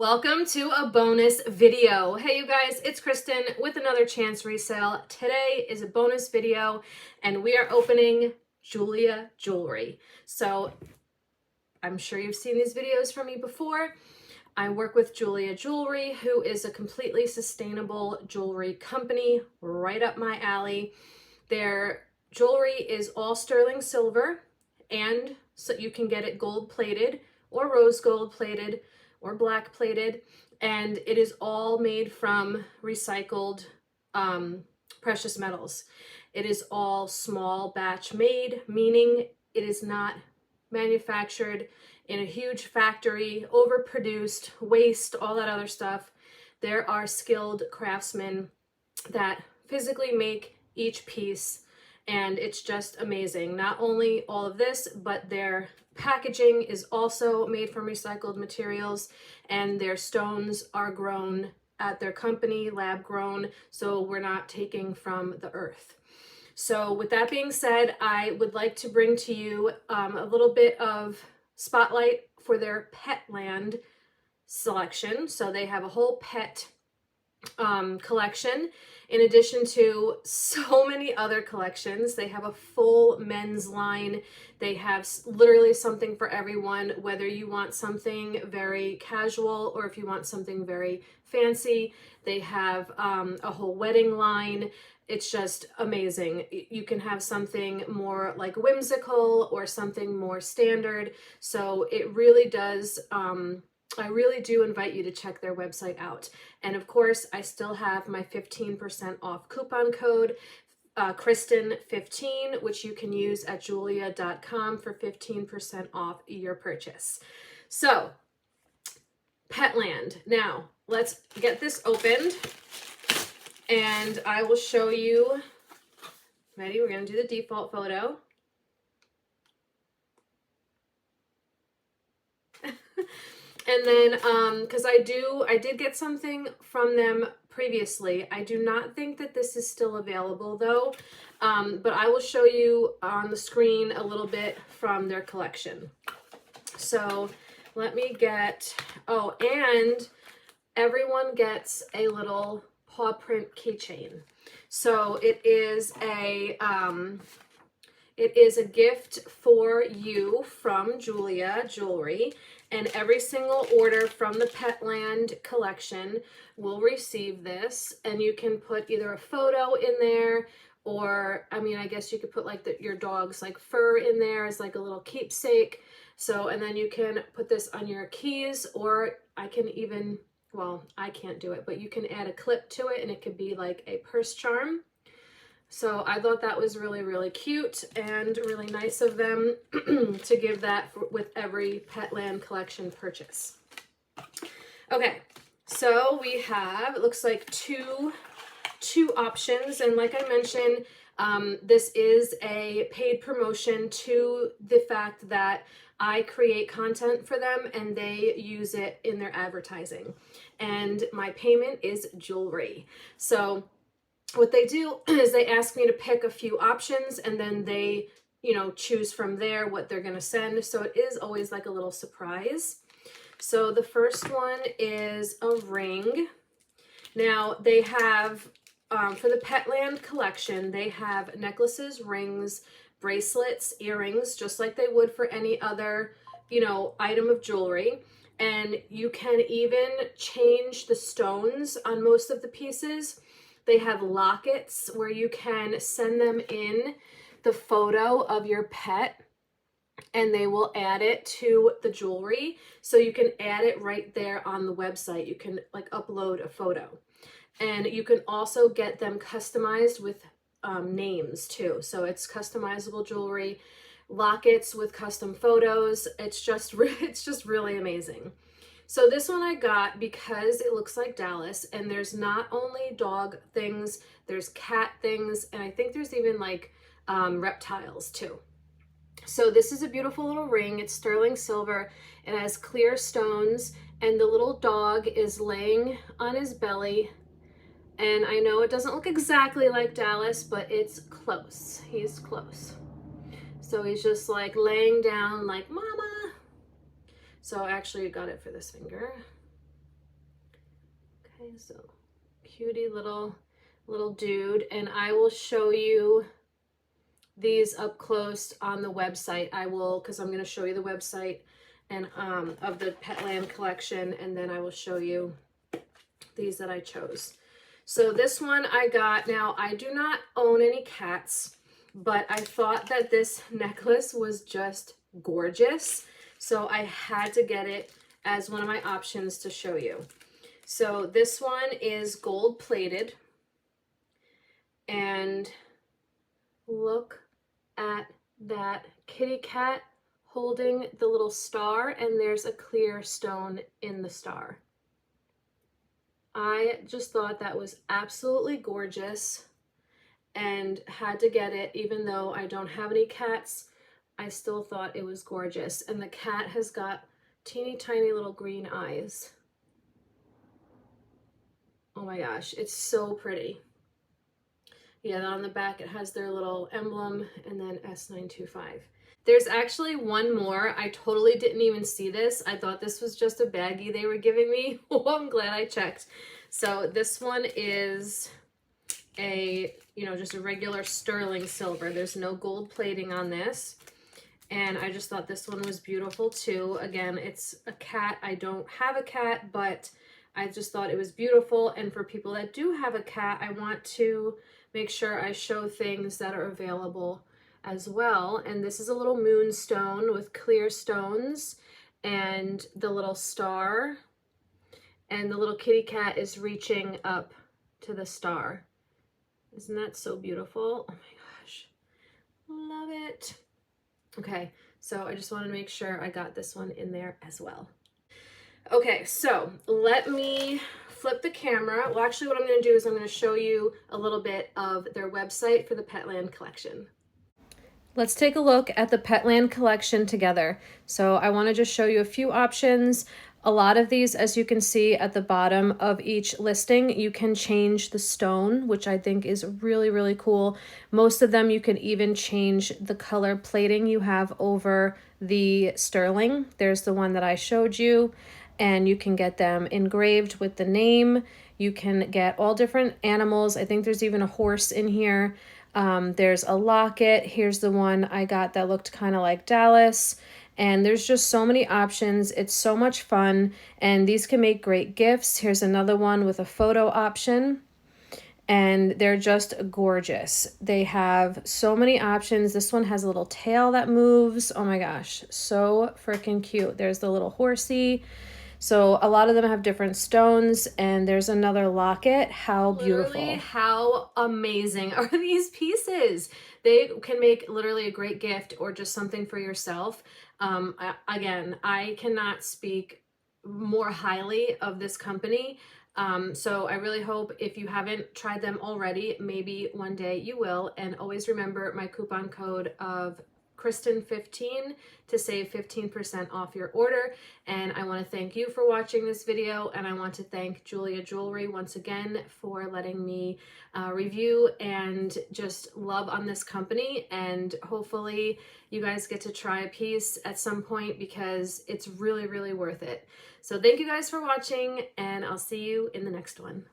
Welcome to a bonus video. Hey you guys, it's Kristen with another chance resale. Today is a bonus video and we are opening Jeulia Jewelry. So I'm sure you've seen these videos from me before. I work with Jeulia Jewelry, who is a completely sustainable jewelry company right up my alley. Their jewelry is all sterling silver, and so you can get it gold plated or rose gold plated or black plated, and it is all made from recycled precious metals. It is all small batch made, meaning it is not manufactured in a huge factory, overproduced, waste, all that other stuff. There are skilled craftsmen that physically make each piece, and it's just amazing. Not only all of this, but their packaging is also made from recycled materials, and their stones are grown at their company, lab grown, so we're not taking from the earth. So with that being said, I would like to bring to you a little bit of spotlight for their Petland selection. So they have a whole pet collection. In addition to so many other collections, they have a full men's line. They have literally something for everyone, whether you want something very casual or if you want something very fancy. They have a whole wedding line. It's just amazing. You can have something more like whimsical or something more standard. So it really does, I really do invite you to check their website out. And of course, I still have my 15% off coupon code, Kristen 15, which you can use at jeulia.com for 15% off your purchase. So, Petland. Now, let's get this opened and I will show you. Ready? We're going to do the default photo. And then, because I did get something from them previously. I do not think that this is still available though, but I will show you on the screen a little bit from their collection. So let me get, oh, and everyone gets a little paw print keychain. So it is a gift for you from Jeulia Jewelry, and every single order from the Petland collection will receive this, and you can put either a photo in there, or I mean, I guess you could put like your dog's like fur in there as like a little keepsake. So, and then you can put this on your keys, or I can even, well, I can't do it, but you can add a clip to it and it could be like a purse charm. So I thought that was really, really cute and really nice of them to give that with every Petland collection purchase. Okay, so we have, it looks like two options. And like I mentioned, this is a paid promotion to the fact that I create content for them and they use it in their advertising. And my payment is jewelry. So what they do is they ask me to pick a few options and then they, you know, choose from there what they're going to send. So it is always like a little surprise. So the first one is a ring. Now they have, for the Petland collection, they have necklaces, rings, bracelets, earrings, just like they would for any other, you know, item of jewelry. And you can even change the stones on most of the pieces. They have lockets where you can send them in the photo of your pet and they will add it to the jewelry. So you can add it right there on the website. You can like upload a photo. And you can also get them customized with names too. So it's customizable jewelry, lockets with custom photos. It's just really amazing. So this one I got because it looks like Dallas, and there's not only dog things, there's cat things, and I think there's even like reptiles too. So this is a beautiful little ring. It's sterling silver. It has clear stones, and the little dog is laying on his belly. And I know it doesn't look exactly like Dallas, but it's close. He's close. So he's just like laying down like, mama. So I actually got it for this finger. So cutie little dude, and I will show you these up close on the website. I will, because I'm going to show you the website and of the Petland collection, and then I will show you these that I chose. So this one I got, now I do not own any cats, but I thought that this necklace was just gorgeous, so I had to get it as one of my options to show you. So this one is gold plated, and look at that kitty cat holding the little star, and there's a clear stone in the star. I just thought that was absolutely gorgeous and had to get it. Even though I don't have any cats, I still thought it was gorgeous. And the cat has got teeny tiny little green eyes. Oh my gosh, it's so pretty. Yeah, then on the back it has their little emblem and then S925. There's actually one more. I totally didn't even see this. I thought this was just a baggie they were giving me. Oh, I'm glad I checked. So this one is a, just a regular sterling silver. There's no gold plating on this. And I just thought this one was beautiful too. Again, it's a cat. I don't have a cat, but I just thought it was beautiful. And for people that do have a cat, I want to make sure I show things that are available as well. And this is a little moonstone with clear stones and the little star, and the little kitty cat is reaching up to the star. Isn't that so beautiful? Oh my gosh, love it. Okay, so I just wanted to make sure I got this one in there as well. Okay, so let me flip the camera. Well, actually what I'm going to do is I'm going to show you a little bit of their website for the Petland collection. Let's take a look at the Petland collection together. So I want to just show you a few options. A lot of these, as you can see at the bottom of each listing, you can change the stone, which I think is really, really cool. Most of them you can even change the color plating you have over the sterling. There's the one that I showed you, and you can get them engraved with the name. You can get all different animals. I think there's even a horse in here. There's a locket. Here's the one I got that looked kind of like Dallas. And there's just so many options. It's so much fun, and these can make great gifts. Here's another one with a photo option, and they're just gorgeous. They have so many options. This one has a little tail that moves. Oh my gosh, so freaking cute. There's the little horsey. So a lot of them have different stones, and there's another locket. How beautiful. Literally, how amazing are these pieces? They can make literally a great gift or just something for yourself. Again, I cannot speak more highly of this company. So I really hope if you haven't tried them already, maybe one day you will. And always remember my coupon code of Kristen 15 to save 15% off your order. And I want to thank you for watching this video, and I want to thank Jeulia Jewelry once again for letting me review and just love on this company. And hopefully you guys get to try a piece at some point, because it's really, really worth it. So thank you guys for watching, and I'll see you in the next one.